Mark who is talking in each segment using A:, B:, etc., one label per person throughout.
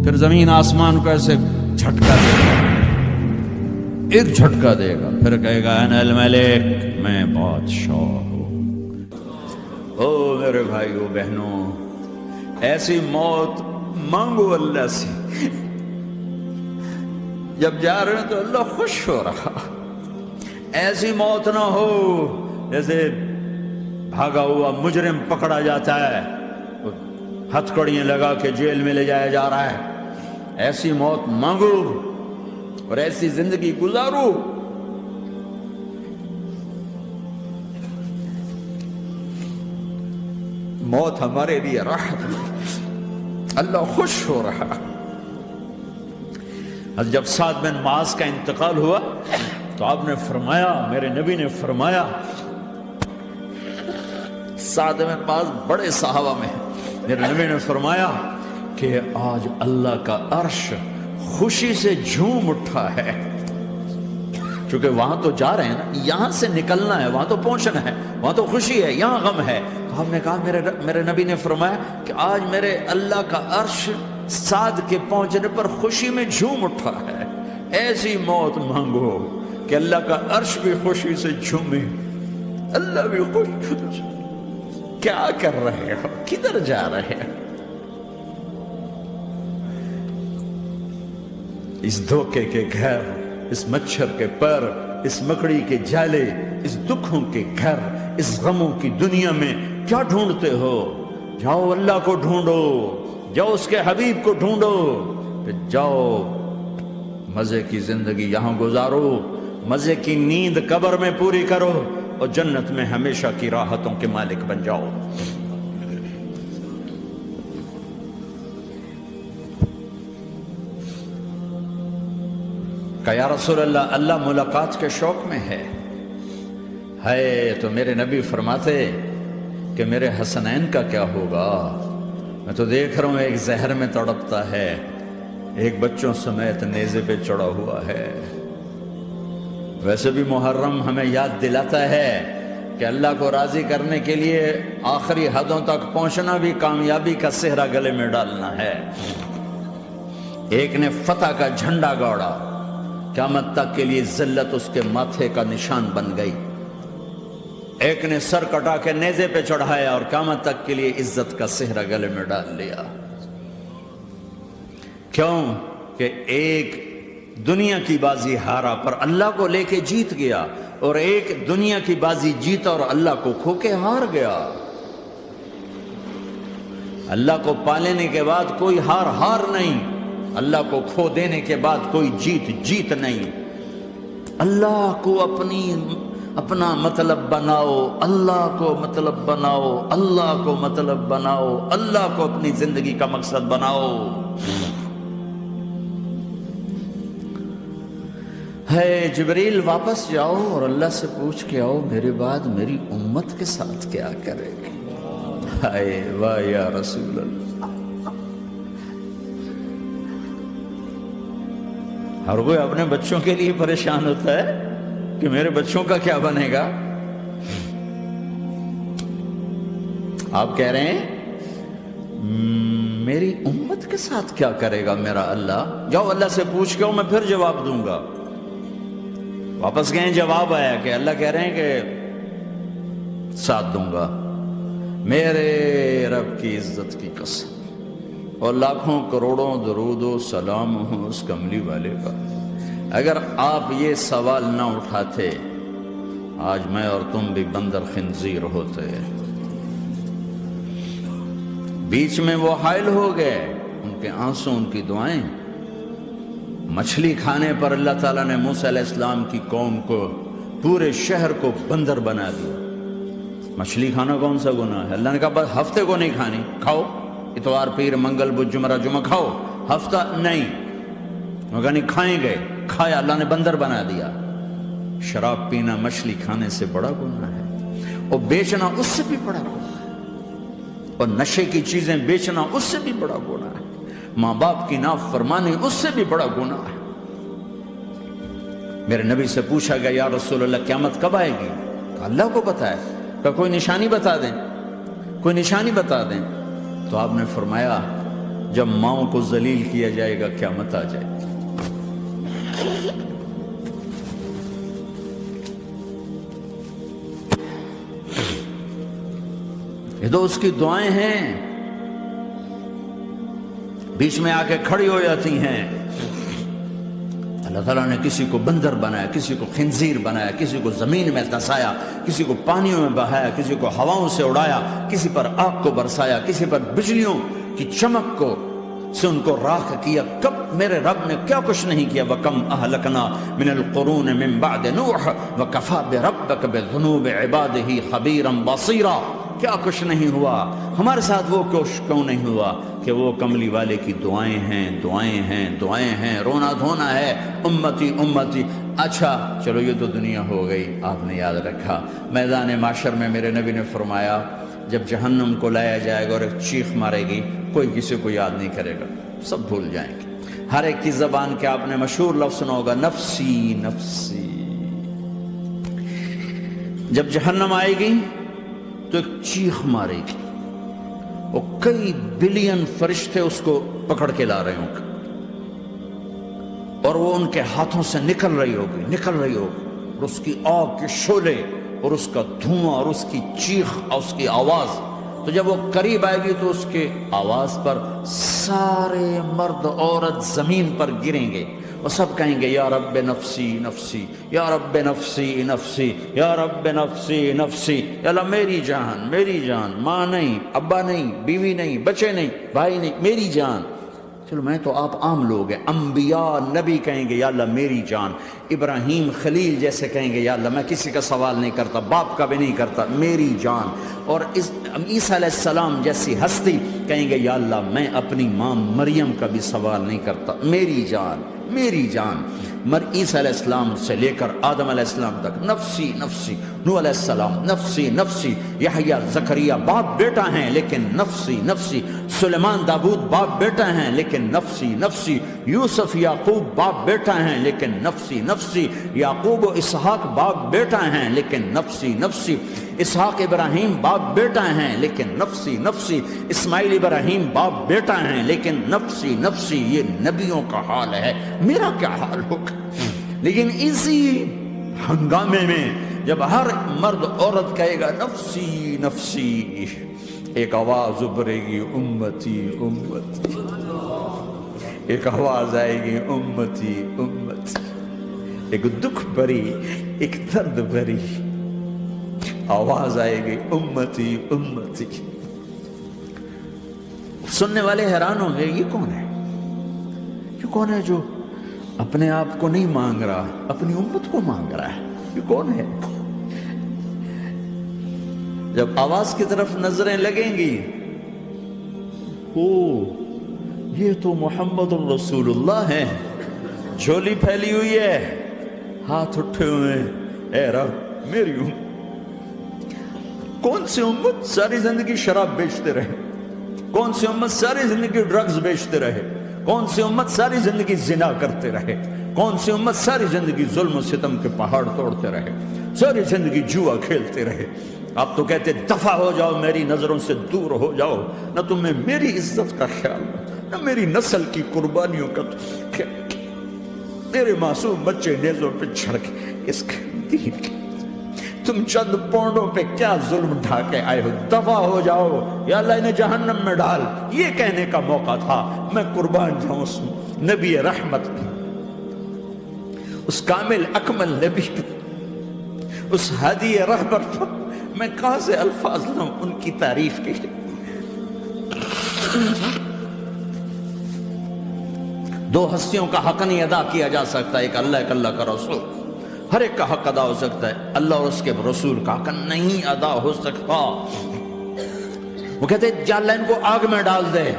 A: پھر زمین آسمان کو ایسے جھٹکا دے گا، ایک جھٹکا دے گا، پھر کہے گا انا الملک، میں بادشاہ ہوں۔ او میرے بھائیو بہنوں، ایسی موت مانگو اللہ سے، جب جا رہے ہیں تو اللہ خوش ہو رہا۔ ایسی موت نہ ہو جیسے بھاگا ہوا مجرم پکڑا جاتا ہے، ہتھکڑیاں لگا کے جیل میں لے جایا جا رہا ہے۔ ایسی موت مانگو اور ایسی زندگی گزارو۔ موت ہمارے لیے راحت ہے، اللہ خوش ہو رہا۔ جب سعد بن معاذ کا انتقال ہوا تو آپ نے فرمایا، میرے نبی نے فرمایا، سعد بن معاذ بڑے صحابہ میں ہیں، میرے نبی نے فرمایا کہ آج اللہ کا عرش خوشی سے جھوم اٹھا ہے، چونکہ وہاں تو جا رہے ہیں نا، یہاں سے نکلنا ہے، وہاں تو پہنچنا ہے، وہاں تو خوشی ہے، یہاں غم ہے۔ تو ہم نے کہا، میرے نبی نے فرمایا کہ آج میرے اللہ کا عرش سعد کے پہنچنے پر خوشی میں جھوم اٹھا ہے۔ ایسی موت مانگو کہ اللہ کا عرش بھی خوشی سے جھومے، اللہ بھی خوش۔ کیا کر رہے ہو؟ کدھر جا رہے ہیں؟ اس دھوکے کے گھر، اس مچھر کے پر، اس مکڑی کے جالے، اس دکھوں کے گھر، اس غموں کی دنیا میں کیا ڈھونڈتے ہو؟ جاؤ اللہ کو ڈھونڈو، جاؤ اس کے حبیب کو ڈھونڈو، پھر جاؤ مزے کی زندگی یہاں گزارو، مزے کی نیند قبر میں پوری کرو، اور جنت میں ہمیشہ کی راحتوں کے مالک بن جاؤ۔ کہ یا رسول اللہ، اللہ ملاقات کے شوق میں ہے تو میرے نبی فرماتے کہ میرے حسنین کا کیا ہوگا؟ میں تو دیکھ رہا ہوں ایک زہر میں تڑپتا ہے، ایک بچوں سمیت نیزے پہ چڑھا ہوا ہے۔ ویسے بھی محرم ہمیں یاد دلاتا ہے کہ اللہ کو راضی کرنے کے لیے آخری حدوں تک پہنچنا بھی کامیابی کا صحرا گلے میں ڈالنا ہے۔ ایک نے فتح کا جھنڈا گاڑا، قیامت تک کے لیے ذلت اس کے ماتھے کا نشان بن گئی۔ ایک نے سر کٹا کے نیزے پہ چڑھایا اور قیامت تک کے لیے عزت کا صحرا گلے میں ڈال لیا۔ کیوں کہ ایک دنیا کی بازی ہارا پر اللہ کو لے کے جیت گیا، اور ایک دنیا کی بازی جیتا اور اللہ کو کھو کے ہار گیا۔ اللہ کو پا لینے کے بعد کوئی ہار نہیں، اللہ کو کھو دینے کے بعد کوئی جیت نہیں۔ اللہ کو اپنا مطلب بناؤ، اللہ کو مطلب بناؤ، اللہ کو مطلب بناؤ، اللہ کو اپنی زندگی کا مقصد بناؤ۔ ہے جبریل واپس جاؤ اور اللہ سے پوچھ کے آؤ میرے بعد میری امت کے ساتھ کیا کرے گی؟ ہائے واہ یا رسول اللہ۔ ہر کوئی اپنے بچوں کے لیے پریشان ہوتا ہے کہ میرے بچوں کا کیا بنے گا۔ آپ کہہ رہے ہیں میری امت کے ساتھ کیا کرے گا میرا اللہ؟ جاؤ اللہ سے پوچھ کے آؤ، میں پھر جواب دوں گا۔ واپس گئے، جواب آیا کہ اللہ کہہ رہے ہیں کہ ساتھ دوں گا، میرے رب کی عزت کی قسم، اور لاکھوں کروڑوں درود و سلام ہوں اس کملی والے کا۔ اگر آپ یہ سوال نہ اٹھاتے، آج میں اور تم بھی بندر خنزیر ہوتے۔ بیچ میں وہ حائل ہو گئے، ان کے آنسو، ان کی دعائیں۔ مچھلی کھانے پر اللہ تعالیٰ نے موسیٰ علیہ السلام کی قوم کو، پورے شہر کو بندر بنا دیا۔ مچھلی کھانا کون سا گناہ ہے؟ اللہ نے کہا بس ہفتے کو نہیں کھانی، کھاؤ، اتوار پیر منگل بدھ جمعہ کھاؤ، ہفتہ نہیں۔ مگر نہیں کھائیں گے، کھایا، اللہ نے بندر بنا دیا۔ شراب پینا مچھلی کھانے سے بڑا گناہ ہے، اور بیچنا اس سے بھی بڑا گناہ ہے، اور نشے کی چیزیں بیچنا اس سے بھی بڑا گناہ ہے، ماں باپ کی نافرمانی اس سے بھی بڑا گناہ ہے۔ میرے نبی سے پوچھا گیا یا رسول اللہ قیامت کب آئے گی؟ کہا اللہ کو پتا ہے۔ کہا کوئی نشانی بتا دیں، کوئی نشانی بتا دیں۔ تو آپ نے فرمایا جب ماؤں کو ذلیل کیا جائے گا قیامت آ جائے گی۔ یہ تو اس کی دعائیں ہیں، بیچ میں آ کے کھڑی ہو جاتی ہیں۔ اللہ تعالیٰ نے کسی کو بندر بنایا، کسی کو خنزیر بنایا، کسی کو زمین میں دسایا، کسی کو پانیوں میں بہایا، کسی کو ہواؤں سے اڑایا، کسی پر آگ کو برسایا، کسی پر بجلیوں کی چمک کو سے ان کو راکھ کیا۔ کب میرے رب نے کیا کچھ نہیں کیا۔ وَكَمْ أَهْلَكْنَا مِنَ الْقُرُونِ مِنْ بَعْدِ نُوحٍ وَكَفَى بِرَبِّكَ بِذُنُوبِ عِبَادِهِ خَبِيرًا بَصِيرًا۔ کیا کچھ نہیں ہوا ہمارے ساتھ، وہ کچھ کیوں نہیں ہوا کہ وہ کملی والے کی دعائیں ہیں، دعائیں ہیں، دعائیں ہیں، رونا دھونا ہے، امتی امتی۔ اچھا چلو یہ تو دنیا ہو گئی، آپ نے یاد رکھا میدان معاشر میں میرے نبی نے فرمایا جب جہنم کو لایا جائے گا اور ایک چیخ مارے گی، کوئی کسی کو یاد نہیں کرے گا، سب بھول جائیں گے۔ ہر ایک کی زبان کے آپ نے مشہور لفظ سنا ہوگا، نفسی نفسی۔ جب جہنم آئے گی تو ایک چیخ مارے گی، وہ کئی بلین فرشتے اس کو پکڑ کے لا رہے ہوں گے اور وہ ان کے ہاتھوں سے نکل رہی ہوگی اور اس کی آگ کے شعلے اور اس کا دھواں اور اس کی چیخ اور اس کی آواز، تو جب وہ قریب آئے گی تو اس کے آواز پر سارے مرد عورت زمین پر گریں گے اور سب کہیں گے یا رب نفسی نفسی، یا رب نفسی نفسی، یا رب نفسی نفسی۔ یا اللہ میری جان، ماں نہیں، ابا نہیں، بیوی نہیں، بچے نہیں، بھائی نہیں، میری جان۔ چلو میں تو آپ عام لوگ ہیں، انبیاء نبی کہیں گے یا اللہ میری جان، ابراہیم خلیل جیسے کہیں گے یا اللہ میں کسی کا سوال نہیں کرتا، باپ کا بھی نہیں کرتا، میری جان۔ اور عیسیٰ علیہ السلام جیسی ہستی کہیں گے یا اللہ میں اپنی ماں مریم کا بھی سوال نہیں کرتا، میری جان میری جان۔ عیسیٰ علیہ السلام سے لے کر آدم علیہ السلام تک نفسی نفسی، نوح علیہ السلام نفسی نفسی، یحییٰ زکریا باپ بیٹا ہیں لیکن نفسی نفسی، سلیمان داؤد باپ بیٹا ہیں لیکن نفسی نفسی، یوسف یعقوب باپ بیٹا ہیں لیکن نفسی نفسی، یعقوب و اسحاق باپ بیٹا ہیں لیکن نفسی نفسی، اسحاق ابراہیم باپ بیٹا ہیں لیکن نفسی نفسی، اسماعیل ابراہیم باپ بیٹا ہیں لیکن نفسی نفسی۔ یہ نبیوں کا حال ہے، میرا کیا حال ہوگا؟ لیکن اسی ہنگامے میں جب ہر مرد عورت کہے گا نفسی نفسی، ایک آواز ابھرے گی امتی امتی، ایک آواز آئے گی امتی امتی، ایک دکھ بھری، ایک درد بھری آواز آئے گی امتی امتی۔ سننے والے حیران ہوں گے یہ کون ہے، یہ کون ہے جو اپنے آپ کو نہیں مانگ رہا، اپنی امت کو مانگ رہا ہے، یہ کون ہے؟ جب آواز کی طرف نظریں لگیں گی، او یہ تو محمد الرسول اللہ ہے، جھولی پھیلی ہوئی ہے، ہاتھ اٹھے ہوئے ہیں، اے رب میری امت۔ کون سی امت ساری زندگی شراب بیچتے رہے، کون سی امت ساری زندگی ڈرگز بیچتے رہے، کون سی امت ساری زندگی زنا کرتے رہے، کون سی امت ساری زندگی ظلم و ستم کے پہاڑ توڑتے رہے، ساری زندگی جوا کھیلتے رہے۔ آپ تو کہتے دفع ہو جاؤ، میری نظروں سے دور ہو جاؤ، نہ تمہیں میری عزت کا خیال نہ میری نسل کی قربانیوں کا خیال، میرے معصوم بچے نیزوں پہ چڑھ کے اس دین کے تم چند پونڈوں پہ کیا ظلم ڈھا کے آئے ہو، دفع ہو جاؤ یا اللہ انہیں جہنم میں ڈال۔ یہ کہنے کا موقع تھا، میں قربان جاؤں اس نبی رحمت پہ، اس کامل اکمل نبی پہ، اس ہادی رہبر پر میں کہاں سے الفاظ لوں ان کی تعریف کے لیے۔ دو ہستیوں کا حق نہیں ادا کیا جا سکتا، ایک اللہ ایک اللہ کا رسول، ہر ایک کا حق ادا ہو سکتا ہے، اللہ اور اس کے رسول کا حق نہیں ادا ہو سکتا۔ وہ کہتے جا اللہ ان کو آگ میں ڈال دے،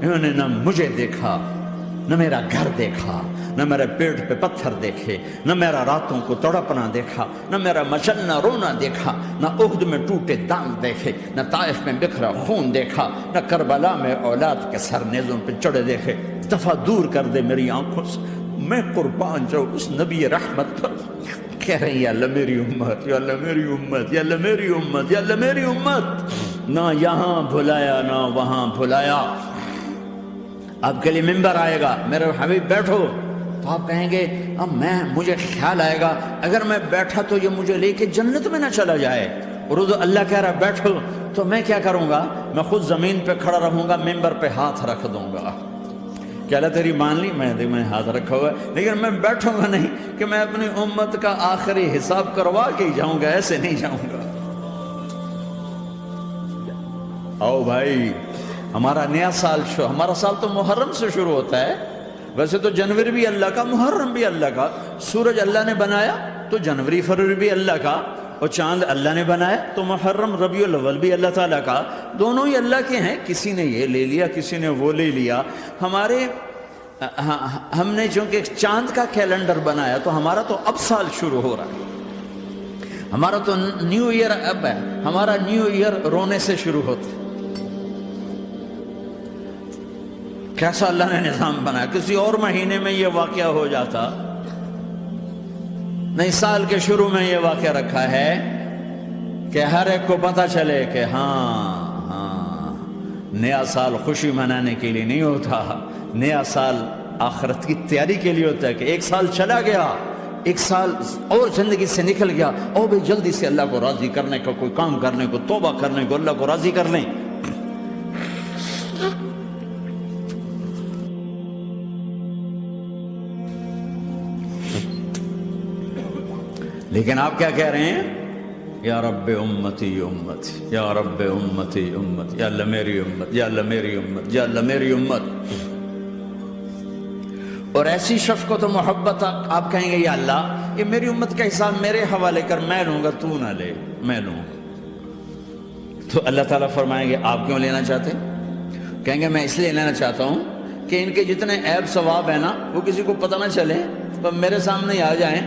A: انہوں نے نہ مجھے دیکھا، نہ میرا گھر دیکھا، نہ میرے پیٹ پہ پتھر دیکھے، نہ میرا راتوں کو تڑپنا دیکھا، نہ میرا مچلنا رونا دیکھا، نہ احد میں ٹوٹے دانت دیکھے، نہ طائف میں بکھرا خون دیکھا، نہ کربلا میں اولاد کے سر نیزوں پہ چڑھے دیکھے۔ دفعہ دور کر دے میری آنکھوں سے، میں قربان جاؤں اس نبی رحمت پر۔ کہہ رہے ہیں یا اللہ میری امت، یا اللہ میری امت، یا اللہ میری امت، یا اللہ میری امت، نہ یہاں بھلایا نہ وہاں بھلایا۔ آپ کے لیے ممبر آئے گا، میرے حبیب بیٹھو، تو آپ کہیں گے اب مجھے خیال آئے گا اگر میں بیٹھا تو یہ مجھے لے کے جنت میں نہ چلا جائے، اور اللہ کہہ رہا بیٹھو، تو میں کیا کروں گا؟ میں خود زمین پہ کھڑا رہوں گا، ممبر پہ ہاتھ رکھ دوں گا کہ اللہ تیری مان لی، میں ہاتھ رکھا ہوا ہے، لیکن میں بیٹھوں گا نہیں کہ میں اپنی امت کا آخری حساب کروا کے ہی جاؤں گا، ایسے نہیں جاؤں گا۔ آؤ بھائی، ہمارا نیا سال ہمارا سال تو محرم سے شروع ہوتا ہے، ویسے تو جنوری بھی اللہ کا، محرم بھی اللہ کا، سورج اللہ نے بنایا تو جنوری فروری بھی اللہ کا، اور چاند اللہ نے بنایا تو محرم ربیع الاول بھی اللہ تعالیٰ کا، دونوں ہی اللہ کے ہیں، کسی نے یہ لے لیا کسی نے وہ لے لیا۔ ہم نے چونکہ چاند کا کیلنڈر بنایا تو ہمارا تو اب سال شروع ہو رہا ہے، ہمارا تو نیو ایئر اب ہے، ہمارا نیو ایئر رونے سے شروع ہوتا ہے۔ کیسا اللہ نے نظام بنایا، کسی اور مہینے میں یہ واقعہ ہو جاتا، نہیں سال کے شروع میں یہ واقعہ رکھا ہے کہ ہر ایک کو پتہ چلے کہ ہاں نیا سال خوشی منانے کے لیے نہیں ہوتا، نیا سال آخرت کی تیاری کے لیے ہوتا ہے کہ ایک سال چلا گیا، ایک سال اور زندگی سے نکل گیا، اور بھی جلدی سے اللہ کو راضی کرنے کا کوئی کام کرنے کو، توبہ کرنے کو، اللہ کو راضی کر لیں۔ لیکن آپ کیا کہہ رہے ہیں؟ یا رب امتی امتی، یا رب امتی امت، یا اللہ میری امت، یا اللہ میری امت، یا اللہ میری امت۔ اور ایسی شفقت و محبت آپ کہیں گے یا اللہ یہ میری امت کا حساب میرے حوالے کر، میں لوں گا، تو نہ لے، میں لوں۔ تو اللہ تعالیٰ فرمائیں گے آپ کیوں لینا چاہتے؟ کہیں گے میں اس لیے لینا چاہتا ہوں کہ ان کے جتنے عیب ثواب ہیں نا وہ کسی کو پتہ نہ چلے، تو میرے سامنے ہی آ جائیں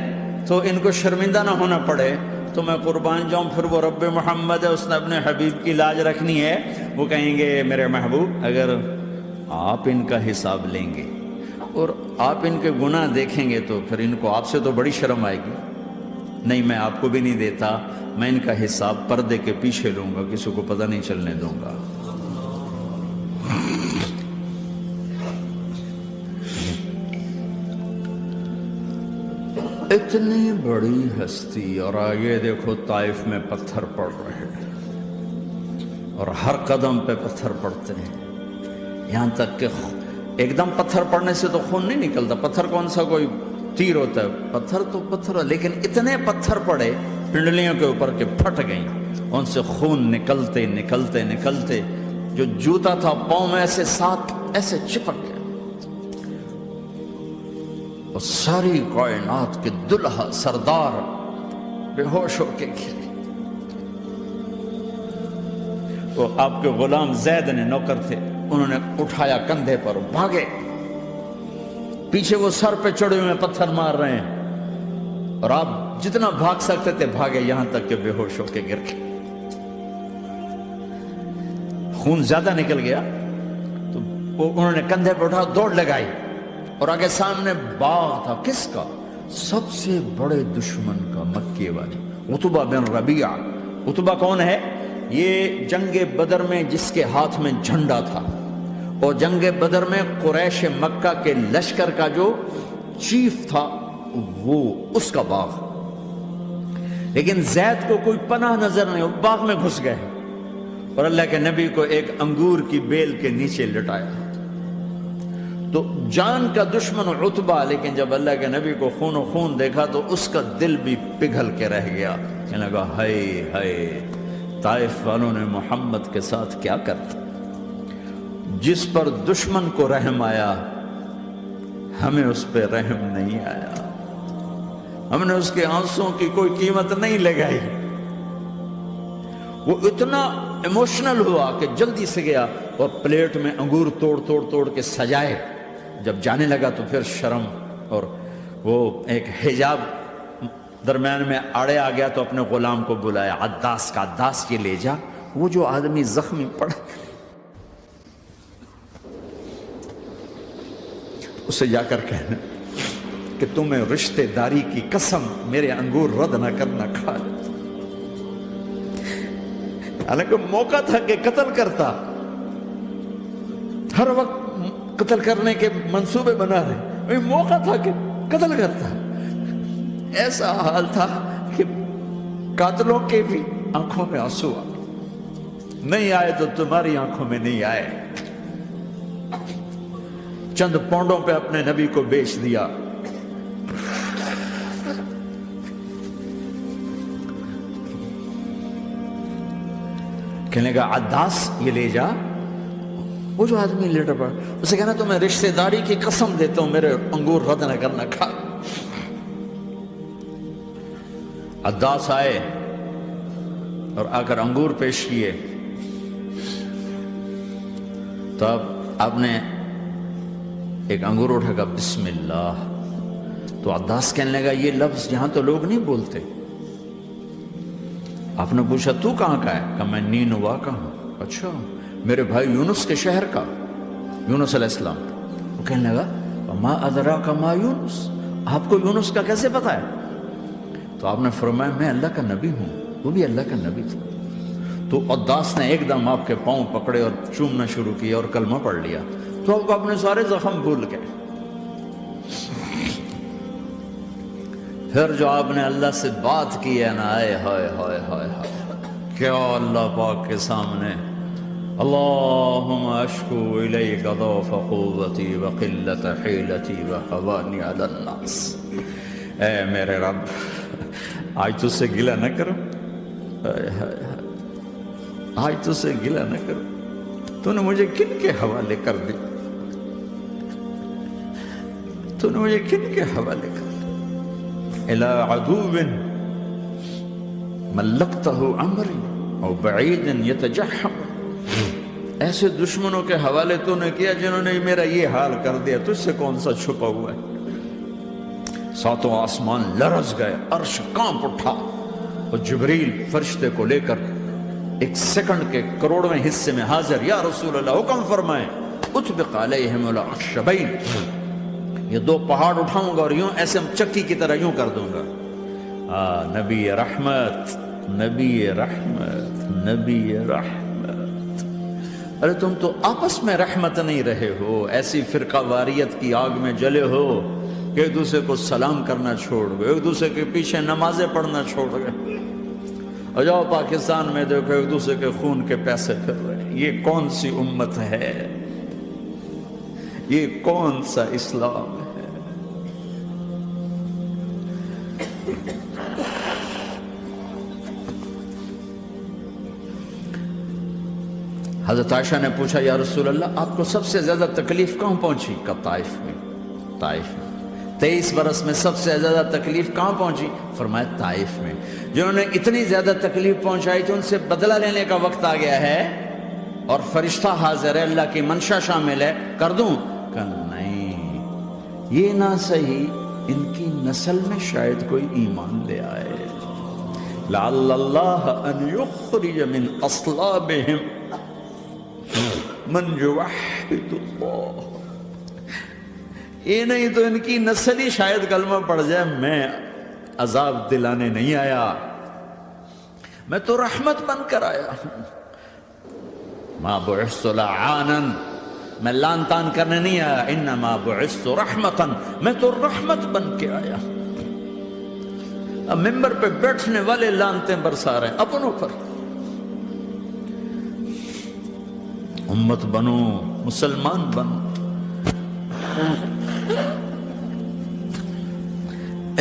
A: تو ان کو شرمندہ نہ ہونا پڑے، تو میں قربان جاؤں۔ پھر وہ رب محمد ہے، اس نے اپنے حبیب کی لاج رکھنی ہے، وہ کہیں گے میرے محبوب اگر آپ ان کا حساب لیں گے اور آپ ان کے گناہ دیکھیں گے تو پھر ان کو آپ سے تو بڑی شرم آئے گی، نہیں میں آپ کو بھی نہیں دیتا، میں ان کا حساب پردے کے پیچھے لوں گا، کسی کو پتہ نہیں چلنے دوں گا۔ اتنی بڑی ہستی، اور آگے دیکھو طائف میں پتھر پڑ رہے ہیں، اور ہر قدم پہ پتھر پڑتے ہیں، یہاں تک کہ ایک دم پتھر پڑنے سے تو خون نہیں نکلتا، پتھر کون سا کوئی تیر ہوتا ہے، پتھر تو پتھر، لیکن اتنے پتھر پڑے پنڈلیوں کے اوپر کے پھٹ گئیں، ان سے خون نکلتے نکلتے نکلتے جو جوتا تھا پاؤں میں ایسے ساتھ ایسے چپک گیا، اور ساری کائنات کے دلہا سردار بے ہوش ہو کے گرے۔ وہ آپ کے غلام زید نے نوکر تھے، انہوں نے اٹھایا کندھے پر، بھاگے، پیچھے وہ سر پہ چڑھے ہوئے پتھر مار رہے ہیں، اور آپ جتنا بھاگ سکتے تھے بھاگے، یہاں تک کہ بے ہوش ہو کے گر گئے۔ خون زیادہ نکل گیا تو انہوں نے کندھے پہ اٹھا، دوڑ لگائی، اور آگے سامنے باغ تھا، کس کا؟ سب سے بڑے دشمن کا، مکے والے عتبہ بن ربیعہ۔ عتبہ کون ہے؟ یہ جنگ بدر میں جس کے ہاتھ میں جھنڈا تھا، اور جنگ بدر میں قریش مکہ کے لشکر کا جو چیف تھا وہ اس کا باغ، لیکن زید کو کوئی پناہ نظر نہیں، وہ باغ میں گھس گئے، اور اللہ کے نبی کو ایک انگور کی بیل کے نیچے لٹایا۔ تو جان کا دشمن عتبہ، لیکن جب اللہ کے نبی کو خون و خون دیکھا تو اس کا دل بھی پگھل کے رہ گیا، کہنے لگا ہائے ہائے، طائف والوں نے محمد کے ساتھ کیا کرتا، جس پر دشمن کو رحم آیا ہمیں اس پہ رحم نہیں آیا، ہم نے اس کے آنسوں کی کوئی قیمت نہیں لگائی۔ وہ اتنا ایموشنل ہوا کہ جلدی سے گیا اور پلیٹ میں انگور توڑ توڑ توڑ کے سجائے، جب جانے لگا تو پھر شرم اور وہ ایک حجاب درمیان میں آڑے آ گیا، تو اپنے غلام کو بلایا، عداس کا، عداس یہ لے جا وہ جو آدمی زخمی پڑا، اسے جا کر کہنا کہ تمہیں رشتے داری کی قسم میرے انگور رد نہ کرنا، کھا لے۔ حالانکہ موقع تھا کہ قتل کرتا، ہر وقت قتل کرنے کے منصوبے بنا رہے، موقع تھا کہ قتل کرتا۔ ایسا حال تھا کہ قاتلوں کے بھی آنکھوں میں آنسو آ نہیں آئے تو تمہاری آنکھوں میں نہیں آئے۔ چند پونڈوں پہ اپنے نبی کو بیچ دیا۔ کہنے لگا عداس یہ لے جا۔ وہ جو آدمی لیٹر پڑا اسے کہنا تو میں رشتہ داری کی قسم دیتا ہوں میرے انگور رد نہ کرنا، کھا۔ عداس آئے اور آ کر انگور پیش کیے، تو اب آپ نے ایک انگور اٹھا کر بسم اللہ۔ تو عداس کہنے لگا یہ لفظ یہاں تو لوگ نہیں بولتے۔ آپ نے پوچھا تو کہاں کا ہے؟ کہا میں نینوا کا ہوں۔ اچھا، میرے بھائی یونس کے شہر کا، یونس علیہ السلام۔ وہ کہنے لگا ما ادراک ما یونس، آپ کو یونس کا کیسے پتا ہے؟ تو آپ نے فرمایا میں اللہ کا نبی ہوں، وہ بھی اللہ کا نبی تھا۔ تو عداس نے ایک دم آپ کے پاؤں پکڑے اور چومنا شروع کیا اور کلمہ پڑھ لیا، تو آپ اپنے سارے زخم بھول گئے۔ پھر جو آپ نے اللہ سے بات کی ہے نا، آئے ہائے ہائے ہائے ہائے، کیا اللہ پاک کے سامنے اللہم اشکو الیک ضعف قوتی وقلت حیلتی وحوانی علی الناس۔ اے میرے رب، آج تجھ سے گلہ نہ کروں، آج تجھ سے گلہ نہ کروں، تو نے مجھے کن کے حوالے کر دی، تو نے مجھے کن کے حوالے کر دی؟ الى عدو ملکتہ عمری او بعید یتجحم، ایسے دشمنوں کے حوالے تو نے کیا جنہوں نے میرا یہ حال کر دیا، تجھ سے کون سا چھپا ہوا ہے؟ ساتوں آسمان لرز گئے، عرش کانپ اٹھا، اور جبریل فرشتے کو لے کر ایک سیکنڈ کے کروڑویں حصے میں حاضر۔ یا رسول اللہ حکم فرمائیں اطبق علیہم الاخشبین، یہ دو پہاڑ اٹھاؤں گا اور یوں ایسے چکی کی طرح یوں کر دوں گا۔ نبی رحمت، نبی رحمت، نبی رحمت۔ ارے تم تو آپس میں رحمت نہیں رہے ہو، ایسی فرقہ واریت کی آگ میں جلے ہو کہ ایک دوسرے کو سلام کرنا چھوڑ گئے، ایک دوسرے کے پیچھے نمازیں پڑھنا چھوڑ گئے۔ اور جاؤ پاکستان میں دیکھو ایک دوسرے کے خون کے پیسے پھر رہے ہیں۔ یہ کون سی امت ہے؟ یہ کون سا اسلام ہے؟ حضرت عائشہ نے پوچھا یا رسول اللہ آپ کو سب سے زیادہ تکلیف کہاں پہنچی؟ کہا طائف میں، طائف میں۔ 23 برس میں سب سے زیادہ تکلیف کہاں پہنچی؟ فرمایا طائف میں۔ جنہوں نے اتنی زیادہ تکلیف پہنچائی تھی ان سے بدلہ لینے کا وقت آ گیا ہے، اور فرشتہ حاضر ہے، اللہ کی منشا شامل ہے، کر دوں؟ کہا نہیں، یہ نہ صحیح، ان کی نسل میں شاید کوئی ایمان لے آئے، لعل اللہ ان یخرج من اصلابہم من یوحد اللہ۔ یہ نہیں تو ان کی نسل ہی شاید کلمہ پڑ جائے۔ میں عذاب دلانے نہیں آیا، میں تو رحمت بن کر آیا۔ ما بعثت لعانا، میں لان تان کرنے نہیں آیا، انما بعثت رحمتا، میں تو رحمت بن کے آیا۔ اب ممبر پہ بیٹھنے والے لانتیں برسا رہے ہیں اپنوں پر۔ امت بنو، مسلمان بنو۔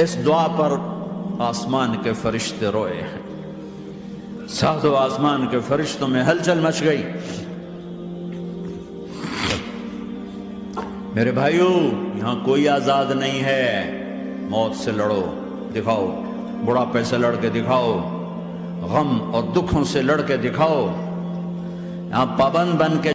A: اس دعا پر آسمان کے فرشتے روئے ہیں، ساتوں آسمان کے فرشتوں میں ہلچل مچ گئی۔ میرے بھائیو، یہاں کوئی آزاد نہیں ہے۔ موت سے لڑو، دکھاؤ، بڑھاپے سے لڑ کے دکھاؤ، غم اور دکھوں سے لڑ کے دکھاؤ۔ یہاں پابند بن کے